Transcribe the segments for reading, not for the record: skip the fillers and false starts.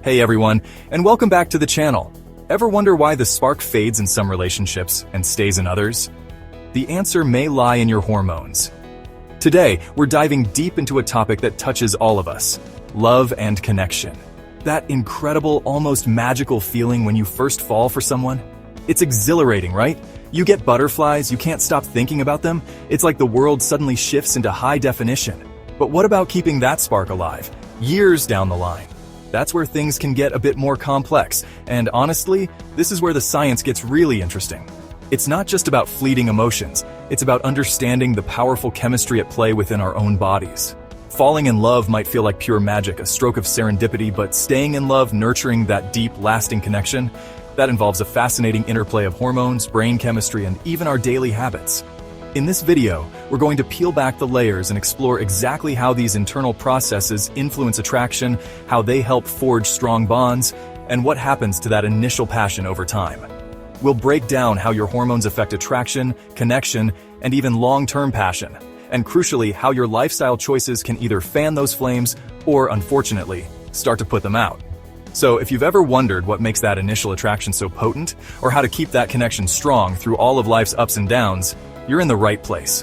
Hey everyone, and welcome back to the channel. Ever wonder why the spark fades in some relationships and stays in others? The answer may lie in your hormones. Today, we're diving deep into a topic that touches all of us: love and connection. That incredible, almost magical feeling when you first fall for someone. It's exhilarating, right? You get butterflies, you can't stop thinking about them. It's like the world suddenly shifts into high definition. But what about keeping that spark alive, years down the line? That's where things can get a bit more complex, and honestly, this is where the science gets really interesting. It's not just about fleeting emotions, it's about understanding the powerful chemistry at play within our own bodies. Falling in love might feel like pure magic, a stroke of serendipity, but staying in love, nurturing that deep, lasting connection, that involves a fascinating interplay of hormones, brain chemistry, and even our daily habits. In this video, we're going to peel back the layers and explore exactly how these internal processes influence attraction, how they help forge strong bonds, and what happens to that initial passion over time. We'll break down how your hormones affect attraction, connection, and even long-term passion, and crucially, how your lifestyle choices can either fan those flames or, unfortunately, start to put them out. So if you've ever wondered what makes that initial attraction so potent, or how to keep that connection strong through all of life's ups and downs, you're in the right place.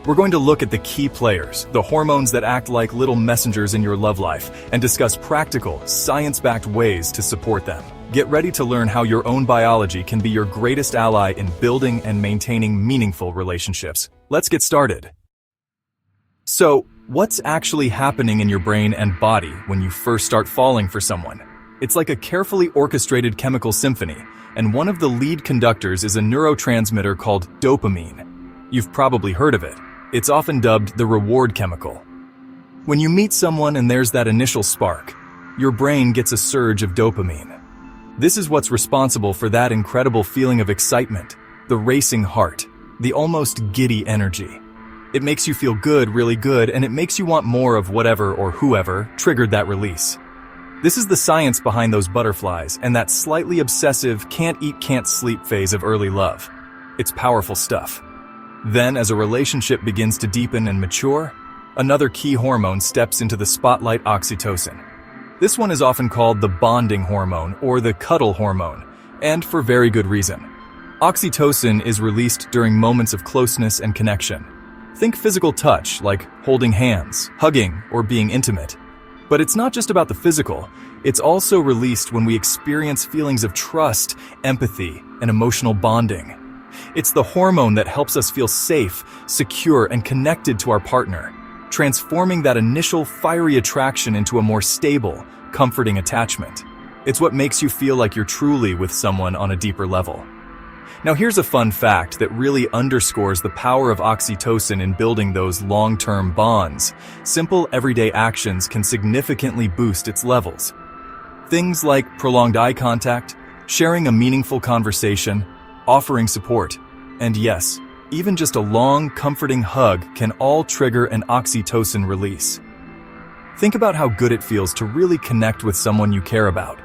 We're going to look at the key players, the hormones that act like little messengers in your love life, and discuss practical, science-backed ways to support them. Get ready to learn how your own biology can be your greatest ally in building and maintaining meaningful relationships. Let's get started. So, what's actually happening in your brain and body when you first start falling for someone? It's like a carefully orchestrated chemical symphony, and one of the lead conductors is a neurotransmitter called dopamine. You've probably heard of it. It's often dubbed the reward chemical. When you meet someone and there's that initial spark, your brain gets a surge of dopamine. This is what's responsible for that incredible feeling of excitement, the racing heart, the almost giddy energy. It makes you feel good, really good, and it makes you want more of whatever or whoever triggered that release. This is the science behind those butterflies and that slightly obsessive can't eat, can't sleep phase of early love. It's powerful stuff. Then, as a relationship begins to deepen and mature, another key hormone steps into the spotlight: oxytocin. This one is often called the bonding hormone or the cuddle hormone, and for very good reason. Oxytocin is released during moments of closeness and connection. Think physical touch, like holding hands, hugging, or being intimate. But it's not just about the physical, it's also released when we experience feelings of trust, empathy, and emotional bonding. It's the hormone that helps us feel safe, secure, and connected to our partner, transforming that initial fiery attraction into a more stable, comforting attachment. It's what makes you feel like you're truly with someone on a deeper level. Now here's a fun fact that really underscores the power of oxytocin in building those long-term bonds. Simple, everyday actions can significantly boost its levels. Things like prolonged eye contact, sharing a meaningful conversation, offering support, and yes, even just a long, comforting hug can all trigger an oxytocin release. Think about how good it feels to really connect with someone you care about.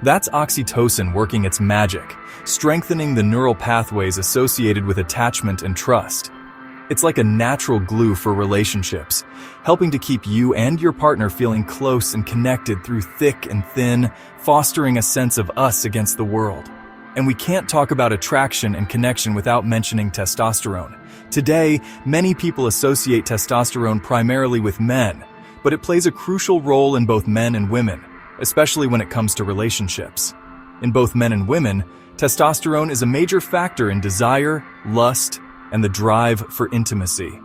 That's oxytocin working its magic, strengthening the neural pathways associated with attachment and trust. It's like a natural glue for relationships, helping to keep you and your partner feeling close and connected through thick and thin, fostering a sense of us against the world. And we can't talk about attraction and connection without mentioning testosterone. Today, many people associate testosterone primarily with men, but it plays a crucial role in both men and women, especially when it comes to relationships. In both men and women, testosterone is a major factor in desire, lust, and the drive for intimacy.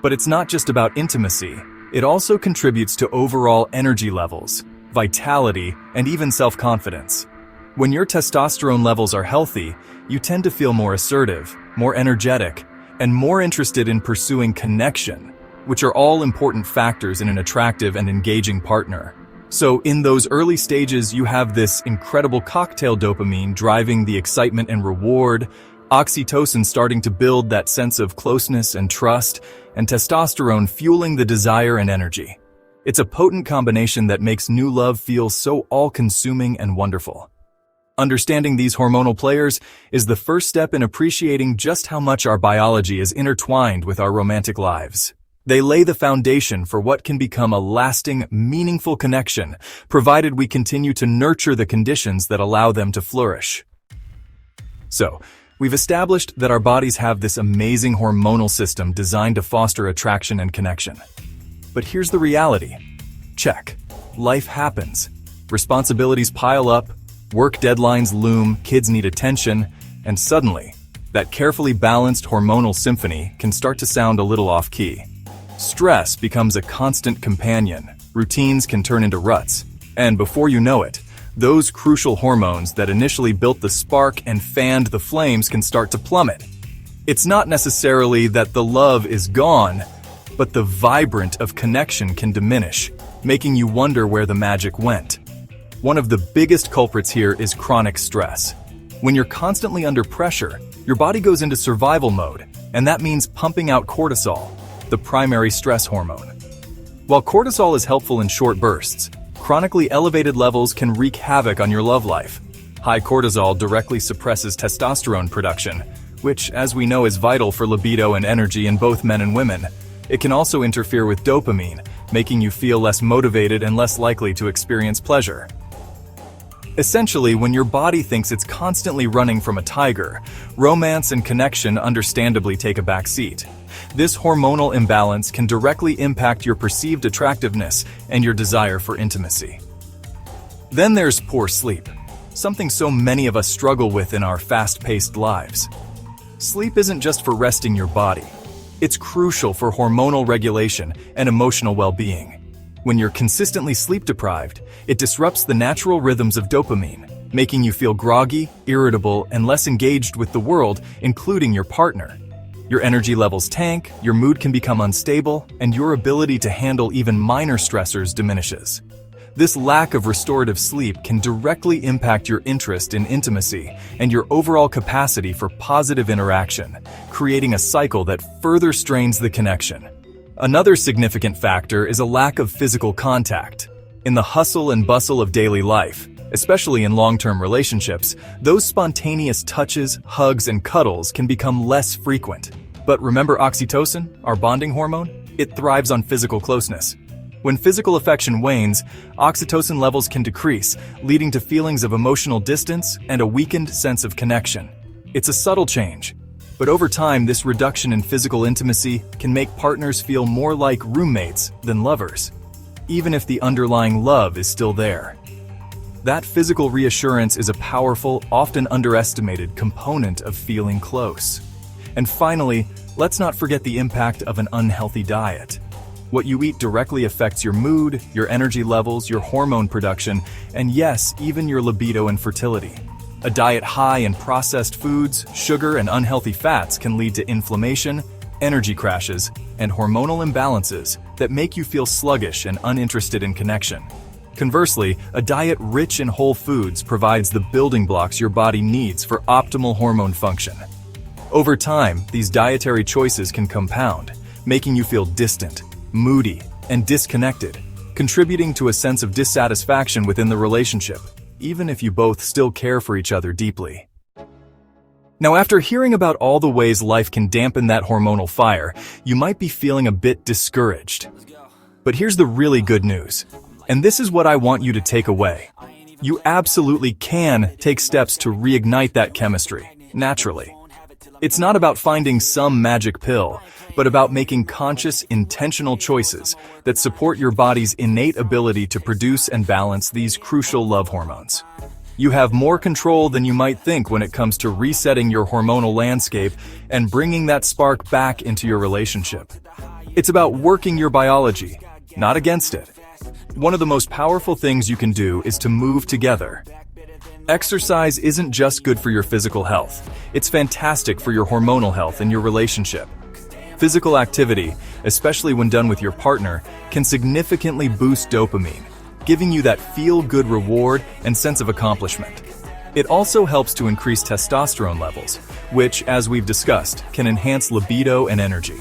But it's not just about intimacy. It also contributes to overall energy levels, vitality, and even self-confidence. When your testosterone levels are healthy, you tend to feel more assertive, more energetic, and more interested in pursuing connection, which are all important factors in an attractive and engaging partner. So in those early stages, you have this incredible cocktail: dopamine driving the excitement and reward, oxytocin starting to build that sense of closeness and trust, and testosterone fueling the desire and energy. It's a potent combination that makes new love feel so all-consuming and wonderful. Understanding these hormonal players is the first step in appreciating just how much our biology is intertwined with our romantic lives. They lay the foundation for what can become a lasting, meaningful connection, provided we continue to nurture the conditions that allow them to flourish. So, we've established that our bodies have this amazing hormonal system designed to foster attraction and connection. But here's the reality. Check. Life happens. Responsibilities pile up, work deadlines loom, kids need attention, and suddenly, that carefully balanced hormonal symphony can start to sound a little off-key. Stress becomes a constant companion, routines can turn into ruts, and before you know it, those crucial hormones that initially built the spark and fanned the flames can start to plummet. It's not necessarily that the love is gone, but the vibrance of connection can diminish, making you wonder where the magic went. One of the biggest culprits here is chronic stress. When you're constantly under pressure, your body goes into survival mode, and that means pumping out cortisol, the primary stress hormone. While cortisol is helpful in short bursts, chronically elevated levels can wreak havoc on your love life. High cortisol directly suppresses testosterone production, which, as we know, is vital for libido and energy in both men and women. It can also interfere with dopamine, making you feel less motivated and less likely to experience pleasure. Essentially, when your body thinks it's constantly running from a tiger, romance and connection understandably take a back seat. This hormonal imbalance can directly impact your perceived attractiveness and your desire for intimacy. Then there's poor sleep, something so many of us struggle with in our fast-paced lives. Sleep isn't just for resting your body. It's crucial for hormonal regulation and emotional well-being. When you're consistently sleep-deprived, it disrupts the natural rhythms of dopamine, making you feel groggy, irritable, and less engaged with the world, including your partner. Your energy levels tank, your mood can become unstable, and your ability to handle even minor stressors diminishes. This lack of restorative sleep can directly impact your interest in intimacy and your overall capacity for positive interaction, creating a cycle that further strains the connection. Another significant factor is a lack of physical contact. In the hustle and bustle of daily life, especially in long-term relationships, those spontaneous touches, hugs, and cuddles can become less frequent. But remember oxytocin, our bonding hormone? It thrives on physical closeness. When physical affection wanes, oxytocin levels can decrease, leading to feelings of emotional distance and a weakened sense of connection. It's a subtle change, but over time, this reduction in physical intimacy can make partners feel more like roommates than lovers, even if the underlying love is still there. That physical reassurance is a powerful, often underestimated component of feeling close. And finally, let's not forget the impact of an unhealthy diet. What you eat directly affects your mood, your energy levels, your hormone production, and yes, even your libido and fertility. A diet high in processed foods, sugar, and unhealthy fats can lead to inflammation, energy crashes, and hormonal imbalances that make you feel sluggish and uninterested in connection. Conversely, a diet rich in whole foods provides the building blocks your body needs for optimal hormone function. Over time, these dietary choices can compound, making you feel distant, moody, and disconnected, contributing to a sense of dissatisfaction within the relationship, even if you both still care for each other deeply. Now, after hearing about all the ways life can dampen that hormonal fire, you might be feeling a bit discouraged. But here's the really good news, and this is what I want you to take away. You absolutely can take steps to reignite that chemistry, naturally. It's not about finding some magic pill, but about making conscious, intentional choices that support your body's innate ability to produce and balance these crucial love hormones. You have more control than you might think when it comes to resetting your hormonal landscape and bringing that spark back into your relationship. It's about working your biology, not against it. One of the most powerful things you can do is to move together. Exercise isn't just good for your physical health. It's fantastic for your hormonal health and your relationship. Physical activity, especially when done with your partner, can significantly boost dopamine, giving you that feel-good reward and sense of accomplishment. It also helps to increase testosterone levels, which, as we've discussed, can enhance libido and energy.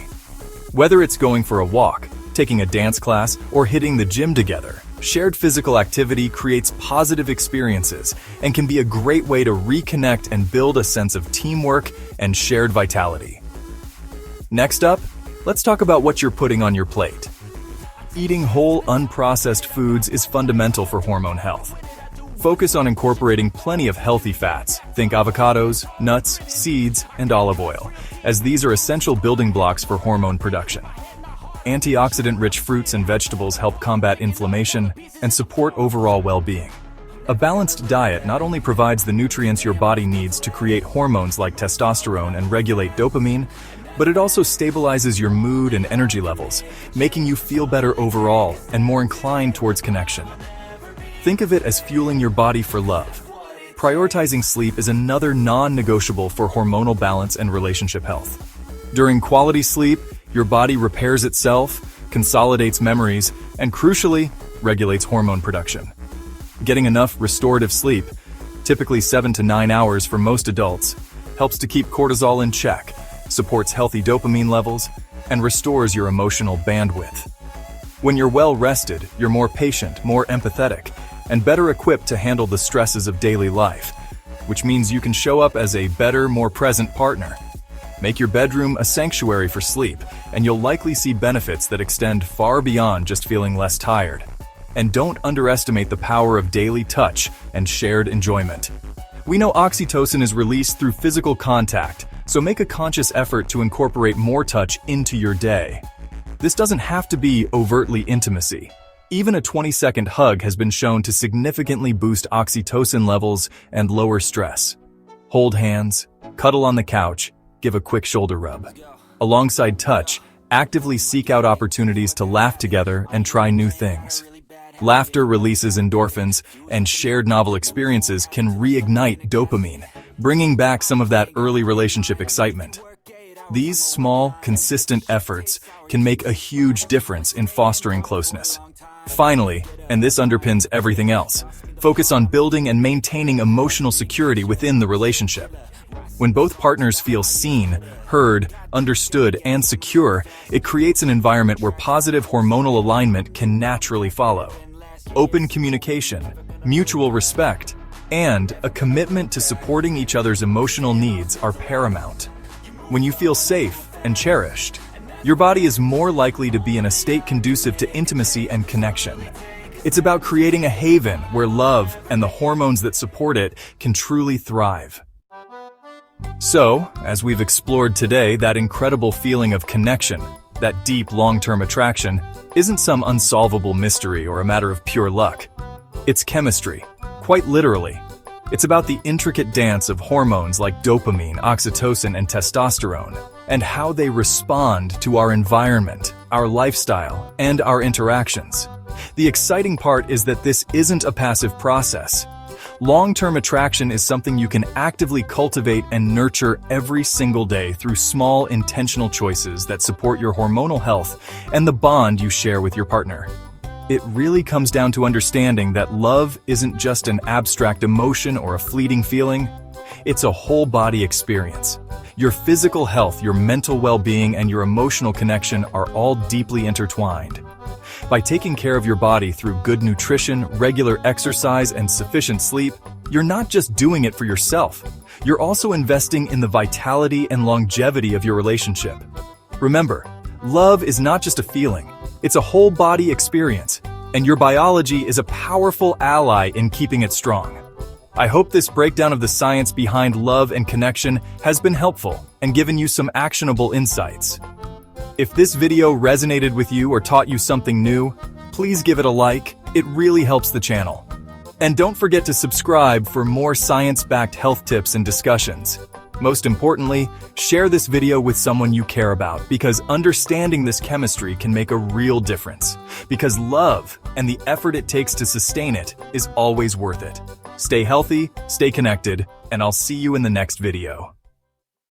Whether it's going for a walk, taking a dance class, or hitting the gym together, shared physical activity creates positive experiences and can be a great way to reconnect and build a sense of teamwork and shared vitality. Next up, let's talk about what you're putting on your plate. Eating whole, unprocessed foods is fundamental for hormone health. Focus on incorporating plenty of healthy fats. Think avocados, nuts, seeds, and olive oil, as these are essential building blocks for hormone production. Antioxidant-rich fruits and vegetables help combat inflammation and support overall well-being. A balanced diet not only provides the nutrients your body needs to create hormones like testosterone and regulate dopamine, but it also stabilizes your mood and energy levels, making you feel better overall and more inclined towards connection. Think of it as fueling your body for love. Prioritizing sleep is another non-negotiable for hormonal balance and relationship health. During quality sleep, your body repairs itself, consolidates memories, and crucially, regulates hormone production. Getting enough restorative sleep, typically 7 to 9 hours for most adults, helps to keep cortisol in check, supports healthy dopamine levels, and restores your emotional bandwidth. When you're well rested, you're more patient, more empathetic, and better equipped to handle the stresses of daily life, which means you can show up as a better, more present partner. Make your bedroom a sanctuary for sleep, and you'll likely see benefits that extend far beyond just feeling less tired. And don't underestimate the power of daily touch and shared enjoyment. We know oxytocin is released through physical contact, so make a conscious effort to incorporate more touch into your day. This doesn't have to be overtly intimacy. Even a 20-second hug has been shown to significantly boost oxytocin levels and lower stress. Hold hands, cuddle on the couch, give a quick shoulder rub. Alongside touch, actively seek out opportunities to laugh together and try new things. Laughter releases endorphins, and shared novel experiences can reignite dopamine, bringing back some of that early relationship excitement. These small, consistent efforts can make a huge difference in fostering closeness. Finally, and this underpins everything else, focus on building and maintaining emotional security within the relationship. When both partners feel seen, heard, understood, and secure, it creates an environment where positive hormonal alignment can naturally follow. Open communication, mutual respect, and a commitment to supporting each other's emotional needs are paramount. When you feel safe and cherished, your body is more likely to be in a state conducive to intimacy and connection. It's about creating a haven where love and the hormones that support it can truly thrive. So, as we've explored today, that incredible feeling of connection, that deep long-term attraction, isn't some unsolvable mystery or a matter of pure luck. It's chemistry, quite literally. It's about the intricate dance of hormones like dopamine, oxytocin, and testosterone, and how they respond to our environment, our lifestyle, and our interactions. The exciting part is that this isn't a passive process. Long-term attraction is something you can actively cultivate and nurture every single day through small, intentional choices that support your hormonal health and the bond you share with your partner. It really comes down to understanding that love isn't just an abstract emotion or a fleeting feeling. It's a whole-body experience. Your physical health, your mental well-being, and your emotional connection are all deeply intertwined. By taking care of your body through good nutrition, regular exercise, and sufficient sleep, you're not just doing it for yourself. You're also investing in the vitality and longevity of your relationship. Remember, love is not just a feeling. It's a whole-body experience, and your biology is a powerful ally in keeping it strong. I hope this breakdown of the science behind love and connection has been helpful and given you some actionable insights. If this video resonated with you or taught you something new, please give it a like. It really helps the channel. And don't forget to subscribe for more science-backed health tips and discussions. Most importantly, share this video with someone you care about, because understanding this chemistry can make a real difference. Because love and the effort it takes to sustain it is always worth it. Stay healthy, stay connected, and I'll see you in the next video.